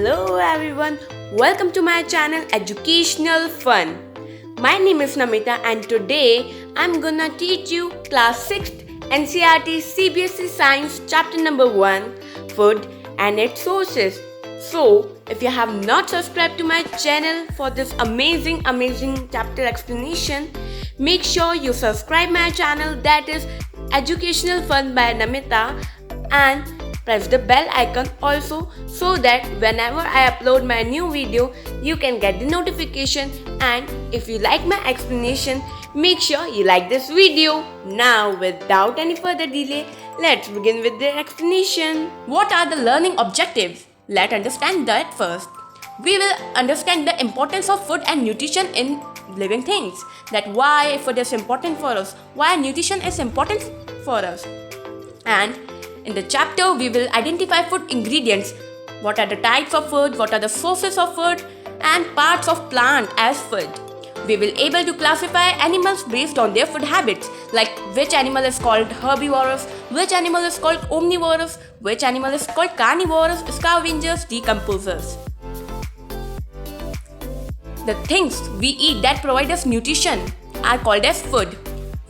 Hello everyone, welcome to my channel Educational Fun. My name is Namita and today I'm gonna teach you class 6th NCERT CBSE Science chapter number 1, Food and its Sources. So, if you have not subscribed to my channel for this amazing chapter explanation, make sure you subscribe my channel, that is Educational Fun by Namita, and press the bell icon also so that whenever I upload my new video, you can get the notification. And if you like my explanation, make sure you like this video. Now, without any further delay, let's begin with the explanation. What are the learning objectives? Let's understand that first. We will understand the importance of food and nutrition in living things. That why food is important for us, why nutrition is important for us. And in the chapter, we will identify food ingredients. What are the types of food, what are the sources of food, and parts of plant as food. We will able to classify animals based on their food habits, like which animal is called herbivorous, which animal is called omnivorous, which animal is called carnivorous, scavengers, decomposers. The things we eat that provide us nutrition are called as food.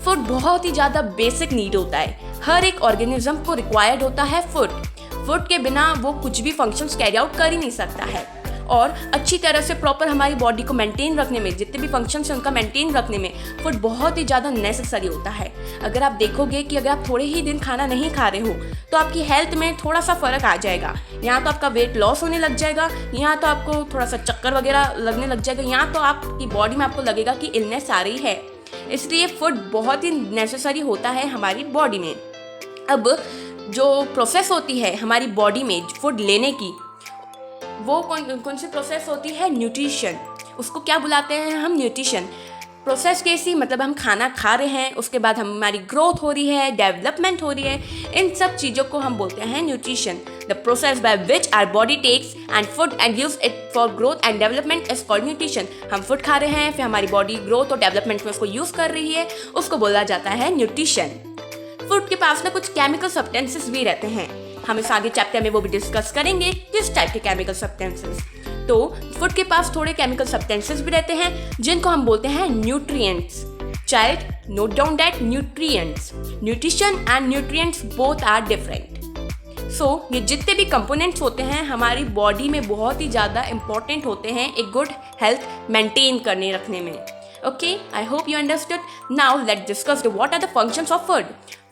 Food बहुत ही ज़्यादा basic need होता है, हर एक organism को required होता है food. Food के बिना वो कुछ भी फंक्शंस कैरी आउट कर ही नहीं सकता है. और अच्छी तरह से प्रॉपर हमारी बॉडी को मेंटेन रखने में, जितने भी फंक्शंस हैं उनका मेंटेन रखने में फूड बहुत ही ज़्यादा नेसेसरी होता है. अगर आप देखोगे कि अगर आप थोड़े ही दिन खाना नहीं खा रहे हो तो आपकी हेल्थ में थोड़ा सा फ़र्क आ जाएगा. यहाँ तो आपका वेट लॉस होने लग जाएगा, यहाँ तो आपको थोड़ा सा चक्कर वगैरह लगने लग जाएगा, यहाँ तो आपकी बॉडी में आपको लगेगा कि इलनेस आ रही है. इसलिए फूड बहुत ही नेसेसरी होता है हमारी बॉडी में. अब जो प्रोसेस होती है हमारी बॉडी में फूड लेने की, वो कौन सी प्रोसेस होती है? न्यूट्रिशन. उसको क्या बुलाते हैं हम? न्यूट्रिशन. प्रोसेस कैसी? मतलब हम खाना खा रहे हैं, उसके बाद हमारी ग्रोथ हो रही है, डेवलपमेंट हो रही है, इन सब चीज़ों को हम बोलते हैं nutrition. The process by which our body takes and food and use it for growth and development is called nutrition. हम फूड खा रहे हैं, फिर हमारी बॉडी ग्रोथ और डेवलपमेंट में उसको यूज़ कर रही है, उसको बोला जाता है न्यूट्रिशन. फूड के पास ना कुछ केमिकल सब्सटेंसेस भी रहते हैं, हम इस आगे चैप्टर में वो भी डिस्कस करेंगे किस टाइप के केमिकल सब्सटेंसेस. तो फूड के पास थोड़े केमिकल सब्सटेंसेस भी रहते हैं जिनको हम बोलते हैं nutrients. Child, note down that nutrients. Nutrition and nutrients both are different. So ये जितने भी कंपोनेंट्स होते हैं हमारी बॉडी में बहुत ही ज़्यादा इंपॉर्टेंट होते हैं एक गुड हेल्थ मेंटेन करने रखने में. Okay, I hope you understood. Now let's discuss the what are the functions of food.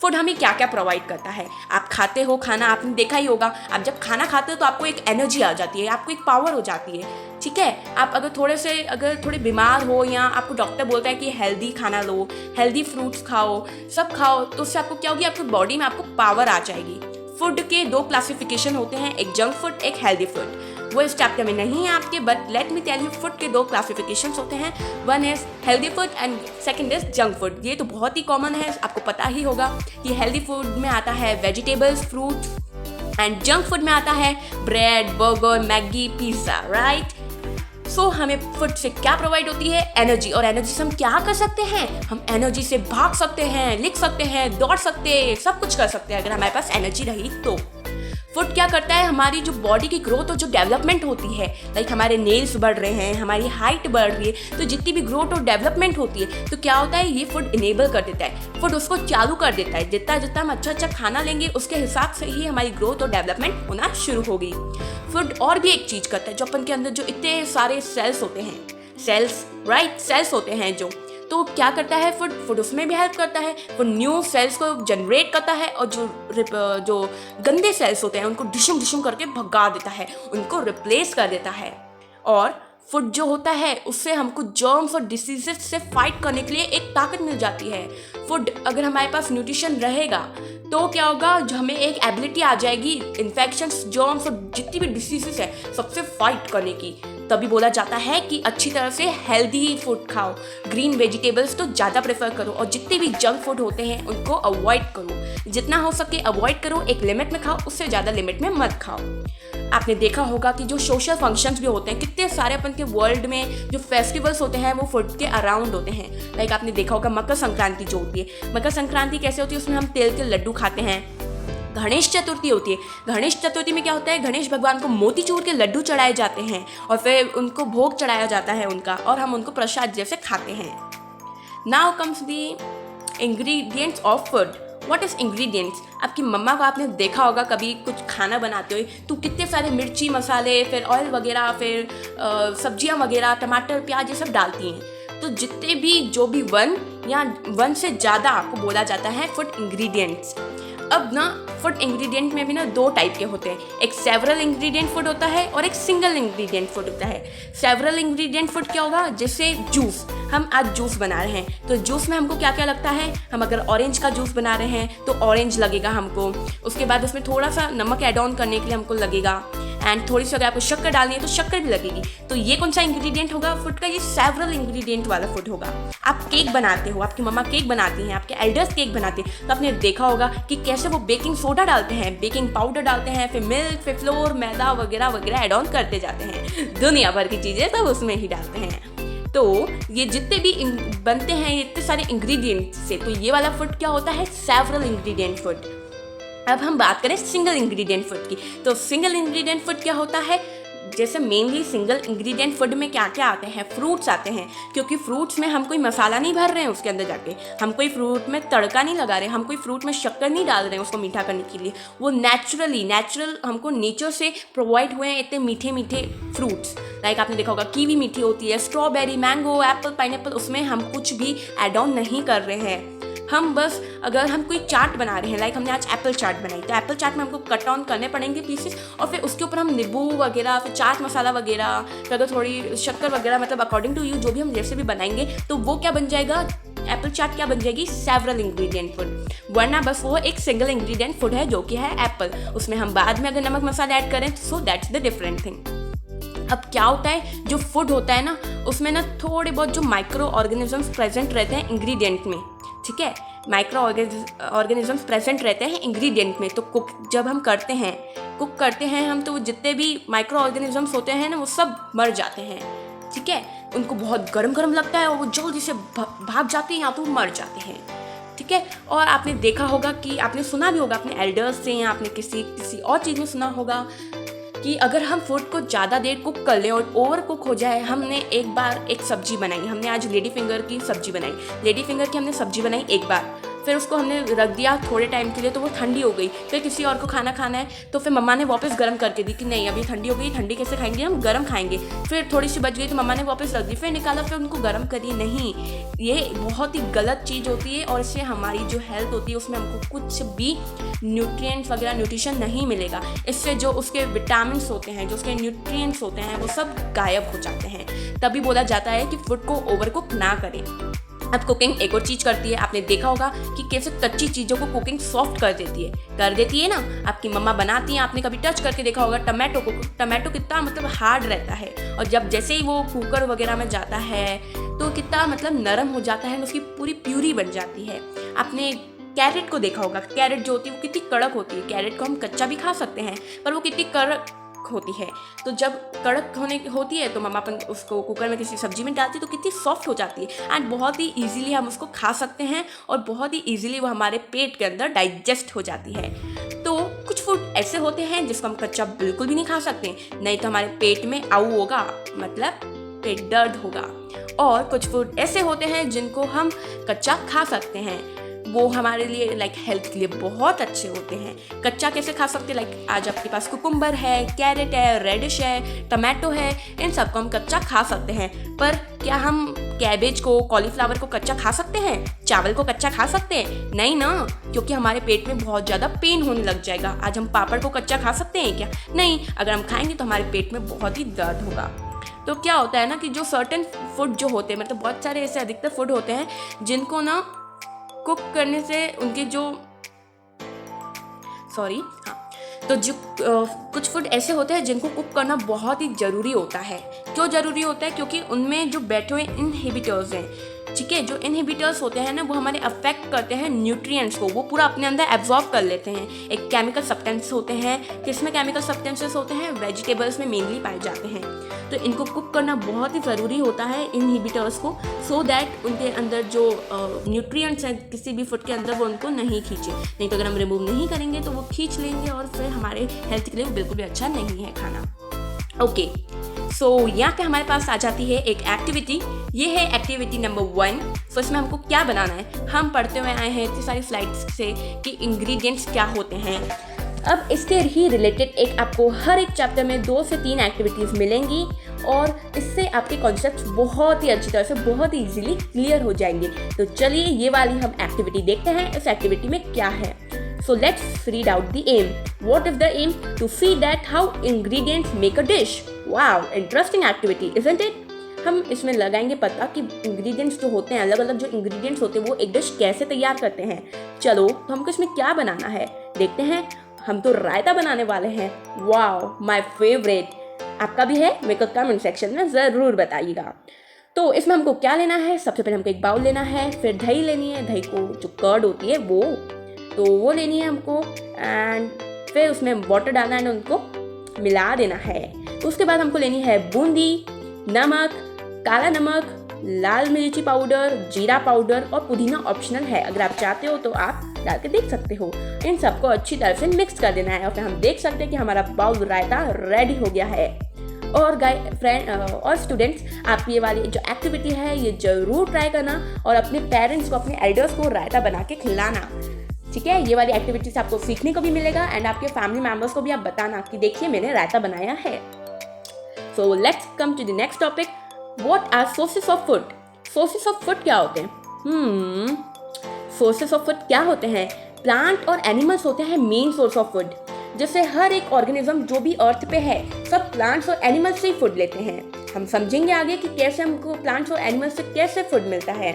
Food हमें क्या क्या प्रोवाइड करता है? आप खाते हो खाना, आपने देखा ही होगा, आप जब खाना खाते हो तो आपको एक एनर्जी आ जाती है, आपको एक पावर हो जाती है. ठीक है, आप अगर थोड़े बीमार हो या आपको डॉक्टर बोलता है कि हेल्दी खाना लो, हेल्दी फ्रूट्स खाओ, सब खाओ, तो उससे आपको क्या होगी? आपकी बॉडी में आपको पावर आ जाएगी. फूड के दो क्लासिफिकेशन होते हैं, एक जंक फूड, एक हेल्दी फूड. वो इस चैप्टर में नहीं है आपके, but let me tell you food के दो क्लासिफिकेशंस होते हैं. One is healthy food and second is junk food. ये तो बहुत ही कॉमन है, आपको पता ही होगा कि हेल्दी फूड में आता है vegetables, fruits, and junk food में आता है bread, burger, Maggi, pizza. Right. So हमें फूड से क्या प्रोवाइड होती है? एनर्जी. और एनर्जी से हम क्या कर सकते हैं? हम एनर्जी से भाग सकते हैं, लिख सकते हैं, दौड़ सकते हैं, सब कुछ कर सकते हैं अगर हमारे पास एनर्जी रही तो. फूड क्या करता है? हमारी जो बॉडी की ग्रोथ और जो डेवलपमेंट होती है, लाइक हमारे नेल्स बढ़ रहे हैं, हमारी हाइट बढ़ रही है, तो जितनी भी ग्रोथ और डेवलपमेंट होती है तो क्या होता है? ये फूड इनेबल कर देता है, फूड उसको चालू कर देता है. जितना हम अच्छा खाना लेंगे उसके हिसाब से ही हमारी ग्रोथ और डेवलपमेंट होना शुरू होगी. फूड और भी एक चीज़ करता है, जो अपन के अंदर जो इतने सारे सेल्स होते हैं, सेल्स होते हैं जो, तो क्या करता है फूड उसमें भी हेल्प करता है. वो न्यू सेल्स को जनरेट करता है और जो गंदे सेल्स होते हैं उनको डिशुम करके भगा देता है, उनको रिप्लेस कर देता है. और फूड जो होता है उससे हमको जर्म्स और डिसीजेस से फाइट करने के लिए एक ताकत मिल जाती है. फूड अगर हमारे पास न्यूट्रिशन रहेगा तो क्या होगा? जो हमें एक एबिलिटी आ जाएगी इन्फेक्शंस, जर्म्स और जितनी भी डिसीजेस है सबसे फाइट करने की. तभी बोला जाता है कि अच्छी तरह से हेल्दी फूड खाओ, ग्रीन वेजिटेबल्स तो ज़्यादा प्रेफर करो, और जितने भी जंक फूड होते हैं उनको अवॉइड करो. जितना हो सके अवॉइड करो, एक लिमिट में खाओ, उससे ज़्यादा लिमिट में मत खाओ. आपने देखा होगा कि जो सोशल फंक्शंस भी होते हैं, कितने सारे अपन के वर्ल्ड में जो फेस्टिवल्स होते हैं वो फूड के अराउंड होते हैं. लाइक आपने देखा होगा मकर संक्रांति जो होती है. मकर संक्रांति कैसे होती है? उसमें हम तिल के लड्डू खाते हैं, गणेश चतुर्थी होती है। गणेश चतुर्थी में क्या होता है, गणेश भगवान को मोतीचूर के लड्डू चढ़ाए जाते हैं और फिर उनको भोग चढ़ाया जाता है उनका, और हम उनको प्रसाद जैसे खाते हैं। Now comes the ingredients of food. What is ingredients? आपकी मम्मा को आपने देखा होगा कभी कुछ खाना बनाते हुए, तो कितने सारे मिर्ची मसाले, फिर ऑयल वगैरह, फिर सब्जियां वगैरह, टमाटर प्याज ये सब डालती हैं। तो जितने भी जो भी वन या वन से ज़्यादा आपको बोला जाता है फूड इंग्रेडिएंट्स। अब ना फूड इंग्रेडिएंट में भी ना दो टाइप के होते हैं, एक सेवरल इंग्रेडिएंट फूड होता है और एक सिंगल इंग्रेडिएंट फूड होता है। सेवरल इंग्रेडिएंट फूड क्या होगा, जैसे जूस, हम आज जूस बना रहे हैं तो जूस में हमको क्या क्या लगता है, हम अगर ऑरेंज का जूस बना रहे हैं तो ऑरेंज लगेगा हमको, उसके बाद उसमें थोड़ा सा नमक ऐड ऑन करने के लिए हमको लगेगा, एंड थोड़ी सी अगर आपको शक्कर डालनी है तो शक्कर भी लगेगी। तो ये कौन सा इंग्रेडिएंट होगा फूड का, ये सेवरल इंग्रेडिएंट वाला फूड होगा। आप केक बनाते हो, आपकी मम्मा केक बनाती हैं, आपके एल्डर्स केक बनाते हैं, तो आपने देखा होगा कि कैसे वो बेकिंग सोडा डालते हैं, बेकिंग पाउडर डालते हैं, फिर मिल्क, फिर फ्लोर, मैदा वगैरह वगैरह ऐड ऑन करते जाते हैं, दुनिया भर की चीज़ें सब उसमें ही डालते हैं। तो ये जितने भी बनते हैं इतने सारे इंग्रेडिएंट से, तो ये वाला फूड क्या होता है, सेवरल इंग्रेडिएंट फूड। अब हम बात करें सिंगल इंग्रेडिएंट फूड की, तो सिंगल इंग्रेडिएंट फूड क्या होता है, जैसे मेनली सिंगल इंग्रेडिएंट फूड में क्या क्या आते हैं, फ्रूट्स आते हैं, क्योंकि फ्रूट्स में हम कोई मसाला नहीं भर रहे हैं उसके अंदर जाके, हम कोई फ्रूट में तड़का नहीं लगा रहे, हम कोई फ्रूट में शक्कर नहीं डाल रहे हैं उसको मीठा करने के लिए, वो नेचुरल हमको नेचर से प्रोवाइड हुए हैं इतने मीठे मीठे फ्रूट्स। लाइक आपने देखा होगा कीवी मीठी होती है, स्ट्रॉबेरी, मैंगो, एप्पल, पाइनएप्पल, उसमें हम कुछ भी ऐड ऑन नहीं कर रहे हैं। हम बस अगर हम कोई चाट बना रहे हैं, लाइक हमने आज एप्पल चाट बनाई, तो एप्पल चाट में हमको कट ऑन करने पड़ेंगे पीसेस, और फिर उसके ऊपर हम नींबू वगैरह, फिर चाट मसाला वगैरह, फिर अगर थोड़ी शक्कर वगैरह, मतलब अकॉर्डिंग टू यू जो भी हम जैसे भी बनाएंगे, तो वो क्या बन जाएगा, एप्पल चाट क्या बन जाएगी, सेवरल इंग्रेडिएंट फूड। वरना बस वो एक सिंगल इंग्रेडिएंट फूड है जो कि है एप्पल, उसमें हम बाद में अगर नमक मसाला ऐड करें, so that's the different thing. अब क्या होता है, जो फूड होता है ना, उसमें ना थोड़े बहुत जो माइक्रो ऑर्गेनिजम्स प्रेजेंट रहते हैं इंग्रेडिएंट में, ठीक है, माइक्रो ऑर्गेनिजम्स प्रेजेंट रहते हैं इंग्रेडिएंट में। तो जब हम कुक करते हैं हम, तो जितने भी माइक्रो ऑर्गेनिजम्स होते हैं ना, वो सब मर जाते हैं, ठीक है, उनको बहुत गरम लगता है और वो जल्दी से भाग जाते हैं या तो मर जाते हैं, ठीक है। और आपने देखा होगा कि आपने सुना भी होगा अपने एल्डर्स से, या आपने किसी और चीज़ में सुना होगा कि अगर हम फूड को ज़्यादा देर कुक कर लें और ओवर कुक हो जाए, हमने एक बार एक सब्जी बनाई, हमने आज लेडी फिंगर की सब्जी बनाई, लेडी फिंगर की हमने सब्जी बनाई एक बार, फिर उसको हमने रख दिया थोड़े टाइम के लिए, तो वो ठंडी हो गई, फिर किसी और को खाना है, तो फिर मम्मा ने वापस गर्म करके दी कि नहीं अभी ठंडी हो गई, ठंडी कैसे खाएंगे, हम गर्म खाएंगे। फिर थोड़ी सी बच गई तो मम्मा ने वापस रख दी, फिर निकाला, फिर उनको गर्म करी। नहीं, ये बहुत ही गलत चीज़ होती है और इससे हमारी जो हेल्थ होती है उसमें हमको कुछ भी न्यूट्रिएंट्स वगैरह न्यूट्रिशन नहीं मिलेगा। इससे जो उसके विटामिन्स होते हैं, जो उसके न्यूट्रिएंट्स होते हैं, वो सब गायब हो जाते हैं। तभी बोला जाता है कि फूड को ओवर कुक ना करें। अब कुकिंग एक और चीज़ करती है, आपने देखा होगा कि कैसे कच्ची चीज़ों को कुकिंग सॉफ्ट कर देती है ना। आपकी मम्मा बनाती हैं, आपने कभी टच करके देखा होगा टमाटो को, टमाटो कितना मतलब हार्ड रहता है, और जब जैसे ही वो कुकर वगैरह में जाता है तो कितना मतलब नरम हो जाता है, उसकी पूरी प्यूरी बन जाती है। आपने कैरेट को देखा होगा, कैरेट जो होती है वो कितनी कड़क होती है, कैरेट को हम कच्चा भी खा सकते हैं पर वो कितनी कड़क होती है। तो जब कड़क होती है तो मम्मा अपन उसको कुकर में किसी सब्जी में डालती है तो कितनी सॉफ्ट हो जाती है, एंड बहुत ही इजीली हम उसको खा सकते हैं और बहुत ही इजीली वो हमारे पेट के अंदर डाइजेस्ट हो जाती है। तो कुछ फूड ऐसे होते हैं जिसको हम कच्चा बिल्कुल भी नहीं खा सकते, नहीं तो हमारे पेट में आऊ होगा, मतलब पेट दर्द होगा। और कुछ फूड ऐसे होते हैं जिनको हम कच्चा खा सकते हैं, वो हमारे लिए लाइक हेल्थ के लिए बहुत अच्छे होते हैं। कच्चा कैसे खा सकते हैं, लाइक आज आपके पास कुकुम्बर है, कैरेट है, रेडिश है, टमाटो है, इन सबको हम कच्चा खा सकते हैं। पर क्या हम कैबेज को, कॉलीफ्लावर को कच्चा खा सकते हैं? चावल को कच्चा खा सकते हैं? नहीं ना, क्योंकि हमारे पेट में बहुत ज़्यादा पेन होने लग जाएगा। आज हम पापड़ को कच्चा खा सकते हैं क्या? नहीं, अगर हम खाएंगे तो हमारे पेट में बहुत ही दर्द होगा। तो क्या होता है ना कि जो सर्टेन फूड जो होते हैं, मतलब बहुत सारे ऐसे अधिकतर फूड होते हैं जिनको ना कुक करने से उनके जो तो जो कुछ फूड ऐसे होते हैं जिनको कुक करना बहुत ही ज़रूरी होता है। क्यों ज़रूरी होता है? क्योंकि उनमें जो बैठे हुए इनहिबिटर्स हैं, ठीक है। जो इनहिबिटर्स होते हैं ना वो हमारे अफेक्ट करते हैं न्यूट्रिएंट्स को, वो पूरा अपने अंदर एब्जॉर्ब कर लेते हैं। एक केमिकल सब्सटेंस होते हैं, किसमें केमिकल सब्सटेंसेस होते हैं, वेजिटेबल्स में मेनली पाए जाते हैं। तो इनको कुक करना बहुत ही ज़रूरी होता है इनहिबिटर्स को, सो दैट उनके अंदर जो न्यूट्रिएंट्स हैं किसी भी फूड के अंदर वो उनको नहीं खींचे। नहीं तो अगर हम रिमूव नहीं करेंगे तो वो खींच लेंगे और फिर हमारे हेल्थ के लिए वो बिल्कुल भी अच्छा नहीं है खाना। ओके, सो यहाँ पे हमारे पास आ जाती है एक एक्टिविटी। ये है एक्टिविटी नंबर 1। सो इसमें हमको क्या बनाना है, हम पढ़ते हुए आए हैं इतनी सारी स्लाइड्स से कि इंग्रेडिएंट्स क्या होते हैं। अब इससे ही रिलेटेड एक आपको हर एक चैप्टर में 2 से 3 एक्टिविटीज़ मिलेंगी और इससे आपके कॉन्सेप्ट्स बहुत ही अच्छी तरह से बहुत ही ईजिली क्लियर हो जाएंगे। तो चलिए ये वाली हम एक्टिविटी देखते हैं, इस एक्टिविटी में क्या है। So let's read out the aim. What is the aim? To see that how ingredients make a dish. Wow, interesting activity, isn't it? हम इसमें लगाएंगे पता कि इंग्रेडिएंट्स जो होते हैं, अलग अलग जो इंग्रेडिएंट्स होते हैं वो एक डिश कैसे तैयार करते हैं। चलो तो हमको इसमें क्या बनाना है देखते हैं। हम तो रायता बनाने वाले हैं। Wow, my favourite. आपका भी है? मेरे को कमेंट सेक्शन में ज़रूर बताइएगा। तो इसमें हमको क्या लेना है, सबसे पहले हमको एक बाउल लेना है, फिर दही लेनी है, दही को जो कर्ड होती है वो लेनी है हमको, एंड फिर उसमें वाटर डालना है, उनको मिला देना है। उसके बाद हमको लेनी है बूंदी, नमक, काला नमक, लाल मिर्ची पाउडर, जीरा पाउडर और पुदीना ऑप्शनल है, अगर आप चाहते हो तो आप डाल के देख सकते हो। इन सबको अच्छी तरह से मिक्स कर देना है और फिर हम देख सकते हैं कि हमारा बाउल रायता रेडी हो गया है। और फ्रेंड और स्टूडेंट्स, आप ये वाली जो एक्टिविटी है ये ज़रूर ट्राई करना और अपने पेरेंट्स को, अपने एल्डर्स को रायता बना के खिलाना। ठीक है, ये वाली एक्टिविटी से आपको सीखने को भी मिलेगा एंड आपके फैमिली मेम्बर्स को भी आप बताना कि देखिए मैंने रायता बनाया है। So let's come to the next topic. What are sources of food? Sources of food क्या होते हैं? सोर्सेस ऑफ फूड क्या होते हैं? प्लांट और एनिमल्स होते हैं मेन सोर्स ऑफ फूड। जैसे हर एक ऑर्गेनिज्म जो भी अर्थ पे है सब प्लांट्स और एनिमल्स से ही फूड लेते हैं। हम समझेंगे आगे कि कैसे हमको प्लांट्स और एनिमल्स से कैसे फूड मिलता है।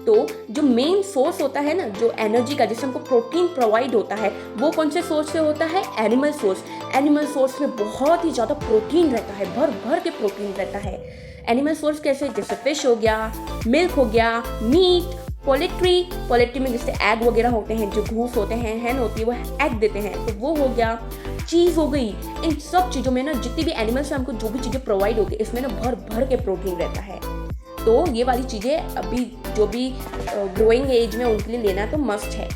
तो जो मेन सोर्स होता है ना, जो एनर्जी का, जिससे हमको प्रोटीन प्रोवाइड होता है, वो कौन से सोर्स से होता है? Animal source. एनिमल सोर्स में बहुत ही ज़्यादा प्रोटीन रहता है, भर भर के प्रोटीन रहता है। एनिमल सोर्स कैसे? जैसे फिश हो गया, मिल्क हो गया, मीट, पोल्ट्री में जैसे एग वगैरह होते हैं, जो घूस होते हैं, हैन होती है वो एग देते हैं, तो वो हो गया। चीज़ हो गई। इन सब चीज़ों में ना जितनी भी एनिमल्स से हमको जो भी चीज़ें प्रोवाइड होती है इसमें ना भर भर के प्रोटीन रहता है। तो ये वाली चीज़ें अभी जो भी ग्रोइंग एज में उनके लिए लेना तो मस्ट है।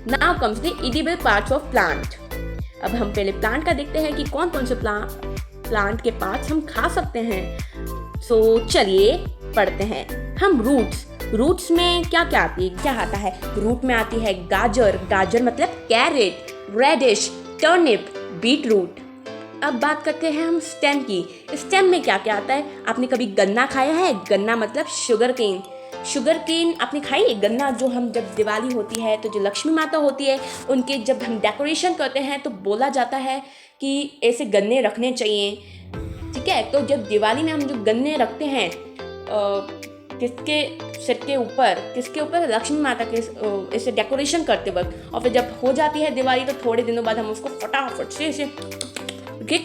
Now comes the edible parts of plant. अब हम पहले प्लांट का देखते हैं कि कौन कौन से प्लांट के पार्ट्स हम खा सकते हैं। सो चलिए पढ़ते हैं हम। रूट्स में क्या क्या आता है? रूट में आती है गाजर मतलब carrot, radish, turnip, beet root. अब बात करते हैं हम स्टेम की। स्टेम में क्या क्या आता है? आपने कभी गन्ना खाया है? गन्ना मतलब शुगर केन आपने खाई है? गन्ना जो हम जब दिवाली होती है तो जो लक्ष्मी माता होती है उनके जब हम डेकोरेशन करते हैं तो बोला जाता है कि ऐसे गन्ने रखने चाहिए। ठीक है, तो जब दिवाली में हम जो गन्ने रखते हैं किसके ऊपर? लक्ष्मी माता के ऐसे डेकोरेशन करते वक्त, और फिर जब हो जाती है दिवाली तो थोड़े दिनों बाद हम उसको फटाफट से ऐसे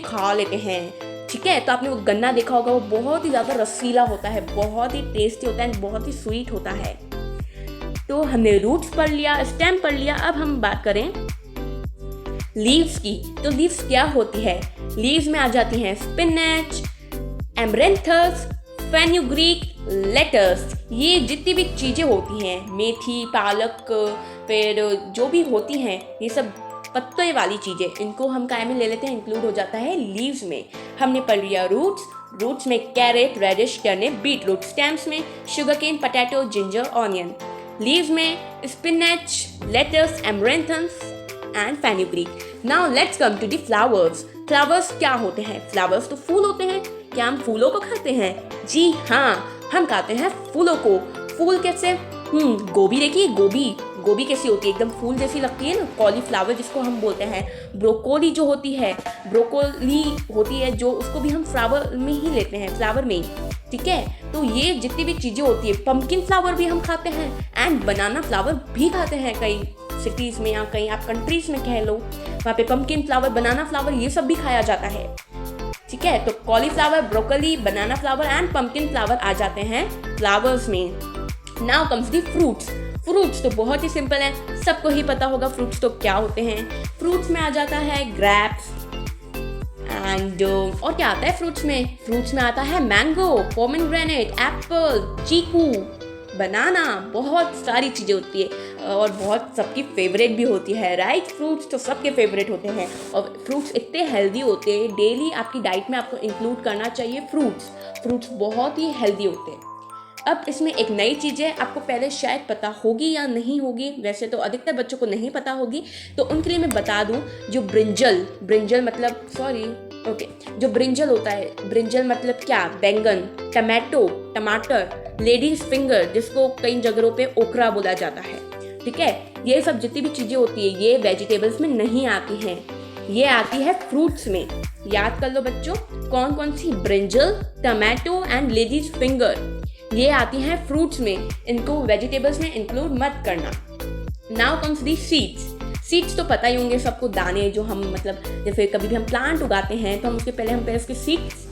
खा लेते हैं। ठीक है, तो आपने वो गन्ना देखा होगा, वो बहुत ही ज़्यादा रसीला होता है, बहुत ही टेस्टी होता है, बहुत ही स्वीट होता है। तो हमने रूट्स पढ़ लिया, स्टेम पढ़ लिया। अब हम बात करें लीव्स की। तो लीव्स क्या होती है? लीव्स में आ जाती हैं स्पिनच, एमरेंथस, फेन्यूग्रीक, लेटस। ये जितनी भी चीज़ें होती हैं, मेथी, पालक, फिर जो भी होती हैं, ये सब पत्ते वाली चीज़ें, इनको हम काय में ले लेते हैं, इंक्लूड हो जाता है लीव्स में। हमने पढ़ लिया रूट्स में carrot, radish, turnip, beat root. Stems में sugar cane, potato, ginger, onion. Leaves में spinach, lettuce, amaranthus and fenugreek. Now let's come to the flowers. Flowers क्या होते हैं? फ्लावर्स तो फूल होते हैं। क्या हम फूलों को खाते हैं? जी हाँ, हम खाते हैं फूलों को। फूल कैसे? गोभी देखिए, गोभी कैसी होती है? एकदम फूल जैसी लगती है ना। कॉलीफ्लावर जिसको हम बोलते हैं, ब्रोकोली जो होती है, जो उसको भी हम फ्लावर में ही लेते हैं, फ्लावर में ही। ठीक है, तो ये जितनी भी चीज़ें होती है, पम्पकिन फ्लावर भी हम खाते हैं एंड बनाना फ्लावर भी खाते हैं। कई सिटीज़ में या कहीं आप कंट्रीज़ में कह लो, वहाँ पे पम्पकिन फ्लावर, बनाना फ्लावर, ये सब भी खाया जाता है। ठीक है, तो cauliflower, broccoli, banana flower and pumpkin flower आ जाते हैं फ्लावर्स में। Now comes the fruits. Fruits तो बहुत ही सिंपल है, सबको ही पता होगा फ्रूट्स तो क्या होते हैं। फ्रूट्स में आ जाता है ग्रेप्स एंड और क्या आता है फ्रूट्स में? फ्रूट्स में आता है मैंगो, पोमेग्रेनेट, एप्पल, चीकू, बनाना, बहुत सारी चीज़ें होती है और बहुत सबकी फेवरेट भी होती है, राइट? फ्रूट्स तो सबके फेवरेट होते हैं और फ्रूट्स इतने हेल्दी होते हैं, डेली आपकी डाइट में आपको इंक्लूड करना चाहिए फ्रूट्स बहुत ही हेल्दी होते हैं। अब इसमें एक नई चीज़ है, आपको पहले शायद पता होगी या नहीं होगी, वैसे तो अधिकतर बच्चों को नहीं पता होगी, तो उनके लिए मैं बता दूं, जो ब्रिंजल मतलब जो ब्रिंजल होता है, ब्रिंजल मतलब क्या? बैंगन, टमाटर, लेडीज फिंगर जिसको कई जगहों पे ओकरा बोला जाता है, ठीक है? ये सब जितनी भी चीज़ें होती है ये वेजिटेबल्स में नहीं आती हैं, ये आती है फ्रूट्स में। याद कर लो बच्चों, कौन कौन सी? Brinjal, tomato and ladies finger, ये आती हैं फ्रूट्स में, इनको वेजिटेबल्स में इंक्लूड मत करना। नाउ कम्स दी सीड्स तो पता ही होंगे सबको, दाने जो हम मतलब जैसे कभी भी हम प्लांट उगाते हैं तो हम पहले उसके सीड्स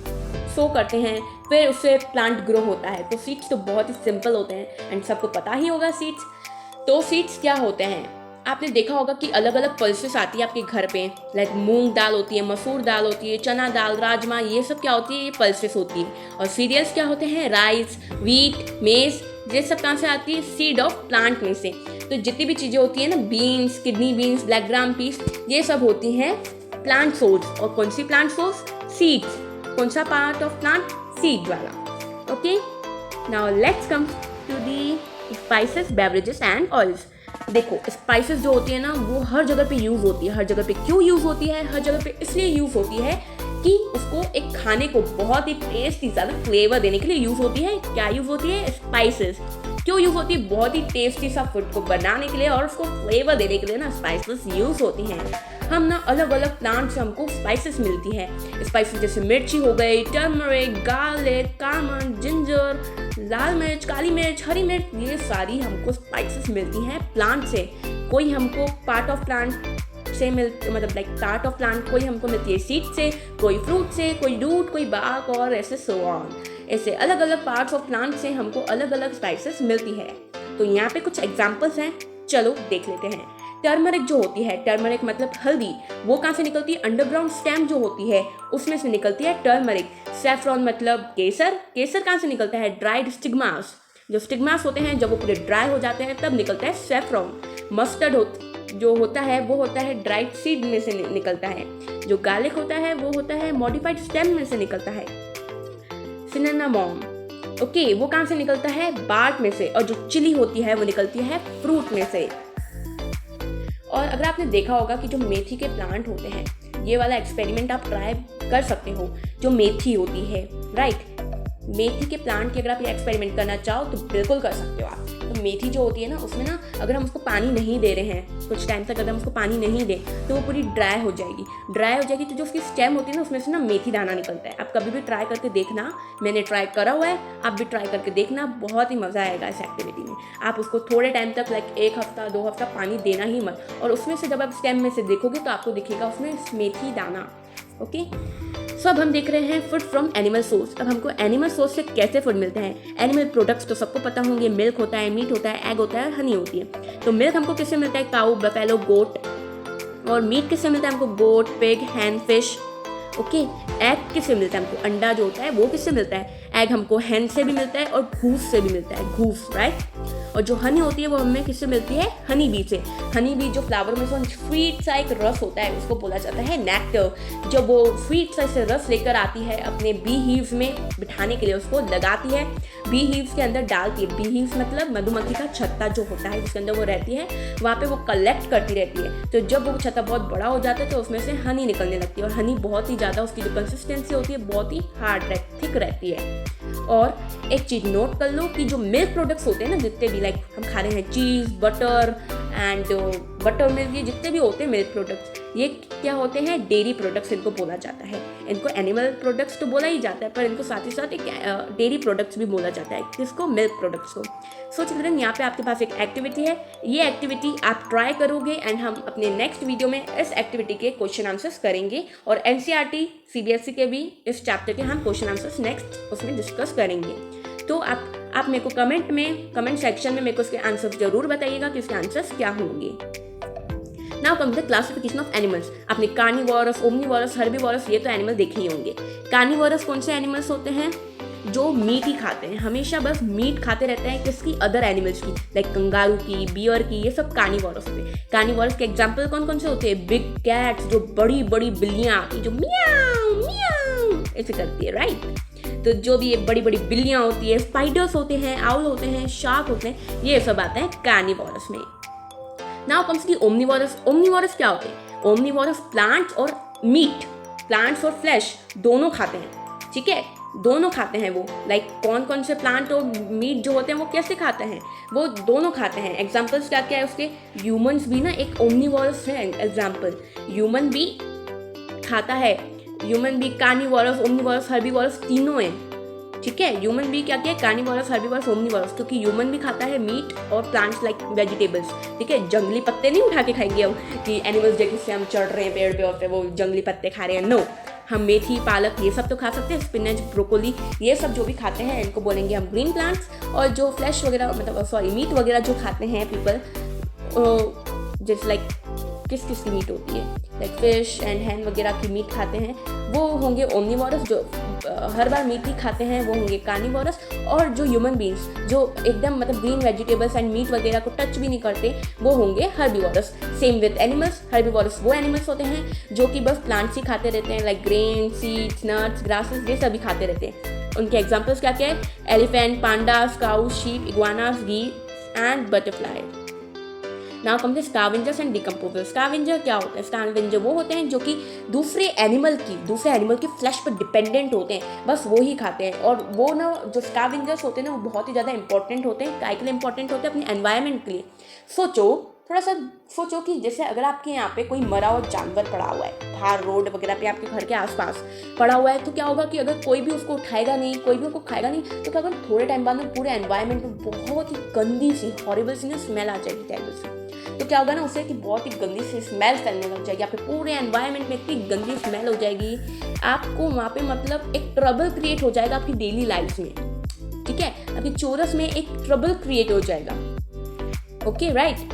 सो करते हैं, फिर उससे प्लांट ग्रो होता है। तो सीड्स तो बहुत ही सिंपल होते हैं एंड सबको पता ही होगा सीड्स। तो सीड्स क्या होते हैं? आपने देखा होगा कि अलग अलग पल्सेस आती है आपके घर पे, लाइक मूंग दाल होती है, मसूर दाल होती है, चना दाल, राजमा, ये सब क्या होती है? ये पल्सेस होती है। और सीरियल्स क्या होते हैं? राइस, व्हीट, मेज, ये सब कहाँ से आती है? सीड ऑफ प्लांट में से। तो जितनी भी चीज़ें होती है ना, beans, kidney beans, black gram peas, ये सब होती हैं प्लांट सोर्स। और कौन सी प्लांट सोर्स? सीड्स। कौन सा पार्ट ऑफ प्लांट? सीड वाला। Okay, now let's come to the spices, beverages and oils. देखो, स्पाइसेस जो होती है ना वो हर जगह पे यूज़ होती है। हर जगह पे क्यों यूज़ होती है? हर जगह पे इसलिए यूज़ होती है कि उसको एक खाने को बहुत ही टेस्टी ज़्यादा फ्लेवर देने के लिए यूज़ होती है। क्या यूज़ होती है? स्पाइसेस। क्यों यूज़ होती है? बहुत ही टेस्टी सा फूड को बनाने के लिए और उसको फ्लेवर देने के लिए ना स्पाइसेस यूज़ होती हैं। हम ना अलग अलग प्लांट से हमको स्पाइसेस मिलती है। स्पाइसेस जैसे मिर्ची हो गई, टर्मरिक, गार्लिक, कामन, जिंजर, लाल मिर्च, काली मिर्च, हरी मिर्च, ये सारी हमको स्पाइसेस मिलती हैं प्लांट से। कोई हमको पार्ट ऑफ प्लांट से पार्ट ऑफ प्लांट कोई हमको मिलती है सीड से, कोई फ्रूट से, कोई रूट, कोई बाग और ऐसे सो ऑन। ऐसे अलग अलग पार्ट्स ऑफ प्लांट से हमको अलग अलग स्पाइसेस मिलती है। तो यहाँ पे कुछ एग्जाम्पल्स हैं, चलो देख लेते हैं। टर्मरिक जो होती है, टर्मरिक मतलब हल्दी, वो कहाँ से निकलती है? अंडरग्राउंड स्टेम जो होती है उसमें से निकलती है टर्मरिक। सैफरॉन मतलब केसर, केसर कहाँ से निकलता है? ड्राइड स्टिग्मास, जो स्टिग्मास होते हैं जब वो पूरे ड्राई हो जाते हैं तब निकलता है सैफरॉन। मस्टर्ड जो होता है वो होता है ड्राइड सीड में से निकलता है। जो गार्लिक होता है वो होता है मॉडिफाइड स्टेम में से निकलता है। सिनेनामोम, ओके, वो कहाँ से निकलता है? बार्क में से। और जो चिली होती है वो निकलती है फ्रूट में से। और अगर आपने देखा होगा कि जो मेथी के प्लांट होते हैं, ये वाला एक्सपेरिमेंट आप ट्राई कर सकते हो। जो मेथी होती है, राइट, मेथी के प्लांट की अगर आप ये एक्सपेरिमेंट करना चाहो तो बिल्कुल कर सकते हो आप। तो मेथी जो होती है ना, उसमें ना अगर हम उसको पानी नहीं दे रहे हैं कुछ टाइम तक, अगर हम उसको पानी नहीं दें तो वो पूरी ड्राई हो जाएगी। तो जो उसकी स्टेम होती है ना, उसमें से ना मेथी दाना निकलता है। आप कभी भी ट्राई करके देखना, मैंने ट्राई करा हुआ है, आप भी ट्राई करके देखना, बहुत ही मज़ा आएगा इस एक्टिविटी में। आप उसको थोड़े टाइम तक, लाइक 1 हफ्ता 2 हफ्ता पानी देना ही मत, और उसमें से जब आप स्टेम में से देखोगे तो आपको दिखेगा उसमें मेथी दाना। ओके, सो अब हम देख रहे हैं फूड फ्रॉम एनिमल सोर्स। अब हमको एनिमल सोर्स से कैसे फूड मिलता है? एनिमल प्रोडक्ट्स तो सबको पता होंगे, मिल्क होता है, मीट होता है, एग होता है, हनी होती है। तो मिल्क हमको किससे मिलता है? काऊ, बफेलो, गोट। और मीट किससे मिलता है हमको? गोट, पिग, हैन, फिश। ओके, एग किससे मिलता है हमको? अंडा जो होता है वो किससे मिलता है? एग हमको हैन से भी मिलता है और घूस से भी मिलता है, घूस, राइट। और जो हनी होती है वो हमें किससे मिलती है? हनी बी से। हनी बी जो फ्लावर में से स्वीट सा एक रस होता है, उसको बोला जाता है नेक्टर। जब वो स्वीट सा से रस लेकर आती है अपने बी हीव्स में बिठाने के लिए, उसको लगाती है, बी हीव्स के अंदर डालती है। बी हीव्स मतलब मधुमक्खी का छत्ता जो होता है जिसके अंदर वो रहती है, वहाँ पे वो कलेक्ट करती रहती है। तो जब वो छत्ता बहुत बड़ा हो जाता है तो उसमें से हनी निकलने लगती है, और हनी बहुत ही ज़्यादा, उसकी जो कंसिस्टेंसी होती है बहुत ही हार्ड थिक रहती है। और एक चीज़ नोट कर लो कि जो मिल्क प्रोडक्ट्स होते हैं ना, जितने भी लाइक हम खा रहे हैं, चीज़, बटर एंड बटर मिल्क, ये जितने भी होते हैं मिल्क प्रोडक्ट्स, ये क्या होते हैं? डेयरी प्रोडक्ट्स इनको बोला जाता है। इनको एनिमल प्रोडक्ट्स तो बोला ही जाता है, पर इनको साथ ही साथ एक डेयरी प्रोडक्ट्स भी बोला जाता है। किसको? मिल्क प्रोडक्ट्स को। सो चिल्ड्रन, यहाँ पे आपके पास एक एक्टिविटी है, ये एक्टिविटी आप ट्राई करोगे एंड हम अपने नेक्स्ट वीडियो में इस एक्टिविटी के क्वेश्चन आंसर्स करेंगे, और NCERT CBSE के भी इस चैप्टर के हम क्वेश्चन आंसर्स नेक्स्ट उसमें डिस्कस करेंगे। तो आप आप मेरे को कमेंट सेक्शन में मेरे को इसके आंसर जरूर बताइएगा कि इसके आंसर्स क्या होंगे। Now come the classification of animals. आपने कार्निवोरस, ओमनिवोरस, हर्बीवोरस ये तो एनिमल देखे ही होंगे। कार्निवोरस कौन से एनिमल्स होते हैं? जो मीट ही खाते हैं, हमेशा बस मीट खाते रहते हैं, किसकी? अदर एनिमल्स की, लाइक कंगारू की, बियर की, ये सब कार्निवोरस होते हैं। कार्निवोरस के एग्जाम्पल कौन कौन से होते हैं? बिग कैट्स, जो बड़ी बड़ी बिल्लियाँ आती हैं जो मियाऊ मियाऊ ऐसे करती है, राइट। तो जो भी ये बड़ी बड़ी बिल्लियाँ होती है, स्पाइडर्स होते हैं, आउल होते हैं, शार्क होते हैं, ये सब आते हैं कार्निवोरस में। नाउ कम्स दी ओमनिवोरस। ओमनिवोरस क्या होते हैं? ओमनिवोरस प्लांट्स और मीट, प्लांट्स और फ्लैश दोनों खाते हैं, ठीक है, दोनों खाते हैं वो। लाइक कौन कौन से प्लांट और मीट जो होते हैं वो कैसे खाते हैं? वो दोनों खाते हैं। एग्जाम्पल्स क्या क्या है उसके? ह्यूमंस भी ना एक ओमनिवोरस है एग्जाम्पल, ह्यूमन भी खाता है, ह्यूमन भी कार्निवोरस, ओमनिवोरस, हर्बीवोरस तीनों हैं, ठीक है। ह्यूमन भी क्या क्या? कार्निवोरस, हर्बीवोरस, ओमनिवोरस, क्योंकि ह्यूमन भी खाता है मीट और प्लांट्स लाइक वेजिटेबल्स, ठीक है। जंगली पत्ते नहीं उठा के खाएंगे हम कि एनिमल्स जैसे से हम चढ़ रहे हैं पेड़ पे और फिर वो जंगली पत्ते खा रहे हैं, नो। हम मेथी, पालक ये सब तो खा सकते हैं, स्पिनच, ब्रोकोली ये सब जो भी खाते हैं इनको बोलेंगे हम ग्रीन प्लांट्स। और जो फ्लैश वगैरह मतलब सॉरी मीट वगैरह जो खाते हैं पीपल, जैसे लाइक किस किस की मीट होती है, लाइक फिश एंड हैन वगैरह की मीट खाते हैं, वो होंगे ओमनिवोरस। जो हर बार मीट ही खाते हैं वो होंगे कार्निवोरस। और जो ह्यूमन बींग्स जो एकदम मतलब ग्रीन वेजिटेबल्स एंड मीट वगैरह को टच भी नहीं करते वो होंगे herbivores. Same with animals, herbivores वो एनिमल्स होते हैं जो कि बस प्लांट्स ही खाते रहते हैं, like grain, seeds, nuts, grasses ये सभी खाते रहते हैं। उनके एग्जाम्पल्स क्या क्या है? Elephant, pandas, cow, sheep, iguanas, geese and butterfly. Now come to scavengers and decomposers. Scavenger क्या होता है? स्कैवेंजर वो होते हैं जो कि दूसरे एनिमल की फ्लैश पर डिपेंडेंट होते हैं, बस वो ही खाते हैं। और वो ना जो स्कैवेंजर्स होते हैं ना वो बहुत ही ज़्यादा इंपॉर्टेंट होते हैं। काय के लिए इंपॉर्टेंट होते हैं? अपने एनवायरनमेंट के लिए। थोड़ा सा सोचो कि जैसे अगर आपके यहाँ पे कोई मरा हुआ जानवर पड़ा हुआ है बाहर रोड वगैरह पे, आपके घर के आसपास पड़ा हुआ है, तो क्या होगा कि अगर कोई भी उसको उठाएगा नहीं, कोई भी उसको खाएगा नहीं, तो क्या होगा थोड़े टाइम बाद में पूरे एनवायरनमेंट में बहुत ही गंदी सी हॉरिबल सी ना स्मेल आ जाएगी, टेरिबल सी। तो क्या होगा ना उससे कि बहुत ही गंदी सी स्मेल फैलने लग जाएगी, आपके पूरे एनवायरनमेंट में इतनी गंदी स्मेल हो जाएगी, आपको वहाँ पे मतलब एक ट्रबल क्रिएट हो जाएगा आपकी डेली लाइफ में, ठीक है। आपकी चोरस में एक ट्रबल क्रिएट हो जाएगा, ओके राइट।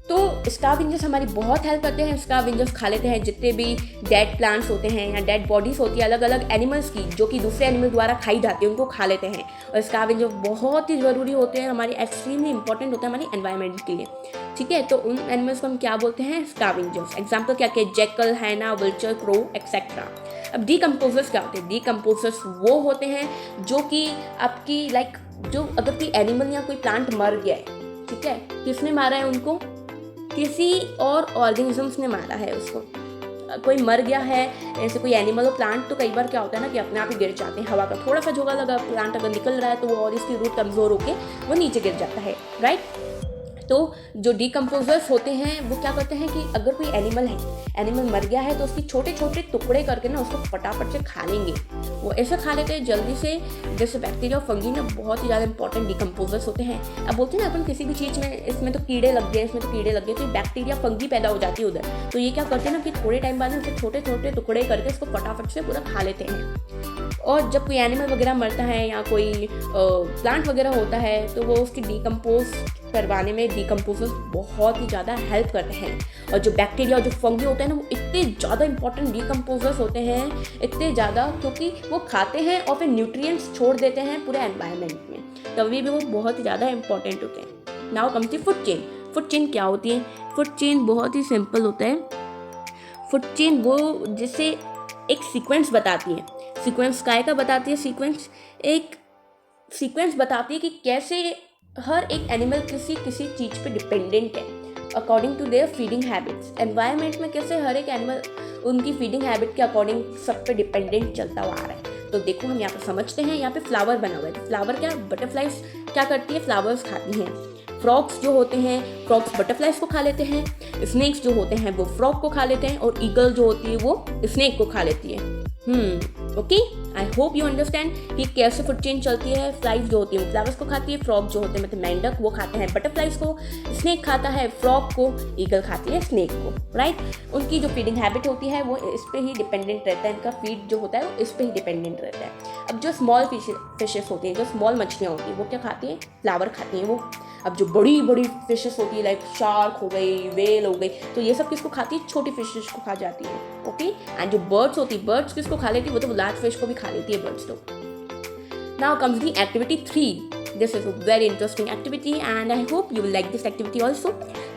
तो स्कैवेंजर्स हमारी बहुत हेल्प करते हैं। स्कैवेंजर्स खा लेते हैं जितने भी डेड प्लांट्स होते हैं या डेड बॉडीज होती है अलग अलग एनिमल्स की जो कि दूसरे एनिमल द्वारा खाई जाती है, उनको खा लेते हैं। और स्कैवेंजर्स बहुत ही ज़रूरी होते हैं, हमारी एक्सट्रीमली इंपॉर्टेंट होते हैं हमारी एनवायरनमेंट के लिए, ठीक है। तो उन एनिमल्स को हम क्या बोलते हैं? स्कैवेंजर्स। एग्जाम्पल क्या क्या? जैकल, हैना, वल्चर, क्रो एक्सेट्रा। अब डीकम्पोजर्स क्या होते हैं? डीकम्पोजर्स वो होते हैं जो कि आपकी लाइक जो अगर कोई एनिमल या कोई प्लांट मर गया है, ठीक है, किसने मारा है उनको? किसी और ऑर्गेनिजम्स ने मारा है उसको। कोई मर गया है ऐसे कोई एनिमल और प्लांट, तो कई बार क्या होता है ना कि अपने आप ही गिर जाते हैं, हवा का थोड़ा सा झोंका लगा, प्लांट अगर निकल रहा है तो वो और इसकी रूट कमज़ोर होकर वो नीचे गिर जाता है, राइट। तो जो डीकम्पोजर्स होते हैं वो क्या करते हैं कि अगर कोई एनिमल मर गया है तो उसकी छोटे छोटे टुकड़े करके ना उसको फटाफट से खा लेंगे। वो ऐसे खा लेते हैं जल्दी से, जैसे बैक्टीरिया और फंगी ना बहुत ही ज़्यादा इंपॉर्टेंट डीकम्पोजर्स होते हैं। अब बोलते हैं ना अपन किसी भी चीज़ में इसमें तो कीड़े लग गए, तो बैक्टीरिया फंगी पैदा हो जाती है उधर, तो ये क्या करते हैं ना कि थोड़े टाइम बाद उसे छोटे छोटे टुकड़े करके उसको फटाफट से पूरा खा लेते हैं। और जब कोई एनिमल वगैरह मरता है या कोई प्लांट वगैरह होता है तो वो उसकी डीकम्पोज करवाने में डीकम्पोजर्स बहुत ही ज़्यादा हेल्प करते हैं। और जो बैक्टीरिया और जो फंगी होते हैं ना वो इतने ज़्यादा इंपॉर्टेंट डीकम्पोजर्स होते हैं, इतने ज़्यादा, क्योंकि वो खाते हैं और फिर न्यूट्रिएंट्स छोड़ देते हैं पूरे एनवायरनमेंट में, तभी भी वो बहुत ही ज़्यादा इंपॉर्टेंट होते हैं। Now comes the food chain. Food chain क्या होती है? फूड चेन बहुत ही सिंपल होता है। फूड चेन वो जिसे एक सीक्वेंस बताती है। सीक्वेंस काय का बताती है? एक सीक्वेंस बताती है कि कैसे हर एक एनिमल किसी चीज़ पे डिपेंडेंट है according to their feeding habits. Environment में कैसे हर एक एनिमल उनकी फीडिंग हैबिट के अकॉर्डिंग सब पे डिपेंडेंट चलता हुआ आ रहा है। तो देखो हम यहाँ पे समझते हैं, यहाँ पे फ्लावर बना हुआ है। फ्लावर क्या? बटरफ्लाइज क्या करती है? फ्लावर्स खाती हैं। फ्रॉक्स जो होते हैं, फ्रॉक्स बटरफ्लाइज को खा लेते हैं। स्नेक्स जो होते हैं वो फ्रॉक को खा लेते हैं। और ईगल जो होती है वो स्नेक को खा लेती है। Okay. I hope you understand कि कैसे फूड चेन चलती है। फ्लाइज जो होती है फ्लावर्स को खाती है, फ्रॉग जो होते हैं मतलब मेंढक वो खाते हैं बटरफ्लाइज को, स्नेक खाता है फ्रॉग को, ईगल खाती है स्नेक को, राइट। उनकी जो फीडिंग हैबिट होती है वो इस पर ही डिपेंडेंट रहता है, इनका फीड जो होता है वो इस पर ही डिपेंडेंट रहता है। अब जो स्मॉल फिशेस होती हैं, जो स्मॉल मछलियाँ होती हैं वो क्या खाती हैं, फ्लावर खाती हैं वो। अब जो बड़ी बड़ी फिशेस होती है लाइक शार्क हो गई, वेल हो गई, तो ये सब किसको खाती है, छोटी फिशेस को खा जाती है, ओके। एंड जो बर्ड्स होती है, बर्ड्स किसको खा लेती है, वो तो लार्ज फिश को भी खा लेती है बर्ड्स तो। Now comes the activity 3। This is a very interesting activity and I hope you will like this activity also.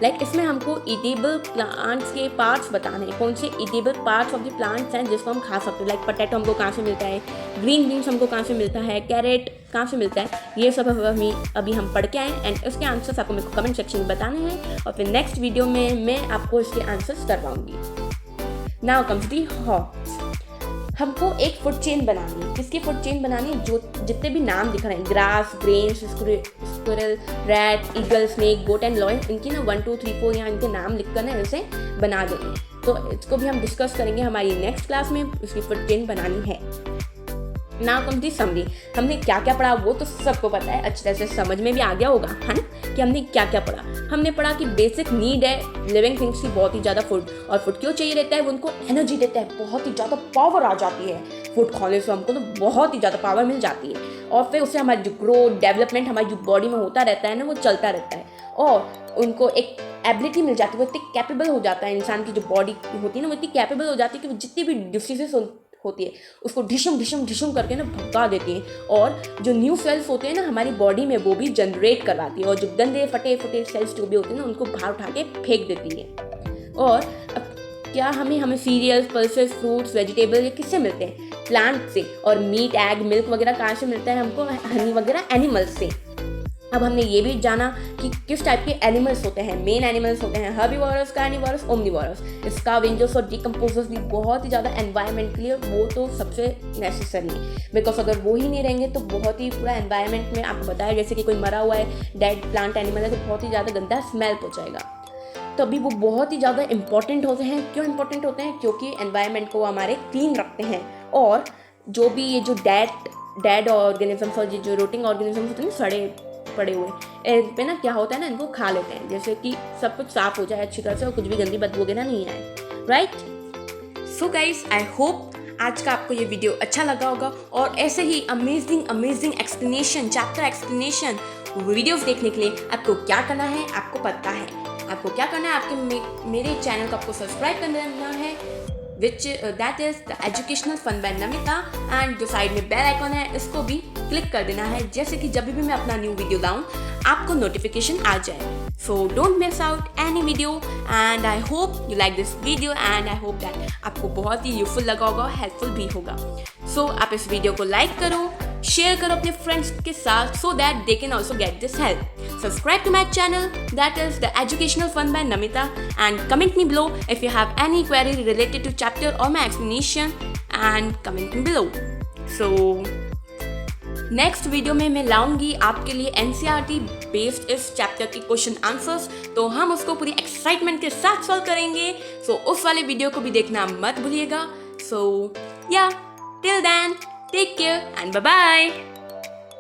Like इसमें हमको ईटेबल प्लांट्स के पार्ट्स बताने हैं, कौन से eatable parts of the plants हैं जिसको हम खा सकते हैं। लाइक पोटैटो हमको कहाँ से मिलता है, ग्रीन बीन्स हमको कहाँ से मिलता है, कैरेट कहाँ से मिलता है, ये सब अभी हम पढ़ के आए एंड इसके आंसर्स आपको मेरे को कमेंट सेक्शन में बताने हैं और फिर नेक्स्ट वीडियो में मैं आपको इसके आंसर्स करवाऊंगी। Now comes the hops. हमको एक फूड चेन बनानी है। किसकी फूड चेन बनानी है, जो जितने भी नाम दिख रहे हैं, grass, grains, squirrel, rat, eagle, snake, goat and lion, इनकी ना 1 2 3 4 यहाँ इनके नाम लिख कर ना इसे बना देंगे। तो इसको भी हम डिस्कस करेंगे हमारी नेक्स्ट क्लास में, इसकी फूड चेन बनानी है। नाउ कम दी समरी। हमने क्या क्या पढ़ा वो तो सबको पता है, अच्छी तरह से समझ में भी आ गया होगा है ना कि हमने क्या क्या पढ़ा। हमने पढ़ा कि बेसिक नीड है लिविंग थिंग्स की बहुत ही ज़्यादा फूड, और फूड क्यों चाहिए रहता है, वो उनको एनर्जी देता है, बहुत ही ज़्यादा पावर आ जाती है फूड खाने से, हमको तो बहुत ही ज़्यादा पावर मिल जाती है। और फिर उससे हमारी जो ग्रोथ डेवलपमेंट हमारी जो बॉडी में होता रहता है ना वो चलता रहता है, और उनको एक एबिलिटी मिल जाती है, वो इतनी कैपेबल हो जाता है, इंसान की जो बॉडी होती है ना वो इतनी कैपेबल हो जाती है कि वो जितनी भी डिसीजेस होती है उसको ढिशुम करके ना भगा देती है, और जो न्यू सेल्स होते हैं ना हमारी बॉडी में वो भी जनरेट करवाती है, और जो गंदे फटे सेल्स जो भी होते हैं ना उनको बाहर उठा के फेंक देती है। और अब क्या हमें सीरियल्स, पल्सेस, फ्रूट्स, वेजिटेबल ये किससे मिलते हैं, प्लांट से, और मीट, एग, मिल्क वगैरह कहाँ से मिलता है हमको, हनी वगैरह एनिमल्स से। अब हमने ये भी जाना कि किस टाइप के एनिमल्स होते हैं, मेन एनिमल्स होते हैं हर्बीवोरस, कार्निवोरस, ओमनीवोरस, स्कैवेंजर्स और डिकम्पोजर्स भी बहुत ही ज़्यादा एनवायरनमेंट के लिए वो तो सबसे नेसेसरी है, बिकॉज अगर वो ही नहीं रहेंगे तो बहुत ही पूरा एनवायरनमेंट में आपको बताया जैसे कि कोई मरा हुआ है डेड प्लांट एनिमल है तो बहुत ही ज़्यादा गंदा स्मेल पहुँचाएगा, तभी वो बहुत ही ज़्यादा इंपॉर्टेंट होते हैं। क्यों इंपॉर्टेंट होते हैं, क्योंकि एनवायरनमेंट को हमारे क्लीन रखते हैं, और जो भी ये जो डेड ऑर्गेनिजम्स और जो रोटिंग ऑर्गेनिजम्स होते हैं सड़े पड़े हुए इन पे ना क्या होता है ना इनको खा लेते हैं, जैसे कि सब कुछ साफ हो जाए अच्छी तरह से और कुछ भी गंदी बदबू वगैरह नहीं आए, right. So guys I hope आज का आपको ये वीडियो अच्छा लगा होगा, और ऐसे ही amazing explanation, chapter explanation videos देखने के लिए आपको क्या करना है, आपको पता है आपको क्या करना है, आपके मेरे चैनल को आपको सब्सक्राइब करना है, which that is the educational fun by Namita, and जो साइड में बेल आइकॉन है इसको भी क्लिक कर देना है, जैसे कि जब भी मैं अपना न्यू वीडियो लाऊं आपको नोटिफिकेशन आ जाए। So don't miss out any video, and I hope you like this video, and I hope that आपको बहुत ही यूजफुल लगा होगा, हेल्पफुल भी होगा। सो आप इस वीडियो को लाइक करो, शेयर करो अपने फ्रेंड्स के साथ, so that they can also get this help. Subscribe to my channel, that is the Educational Fun by Namita, and comment me below if you have any query related to chapter or my explanation, and comment me below. So next video में मैं लाऊंगी आपके लिए NCERT based इस chapter के question answers, तो हम उसको पूरी एक्साइटमेंट के साथ सॉल्व करेंगे। सो उस वाले वीडियो को भी देखना मत भूलिएगा। So yeah till then take care and bye bye.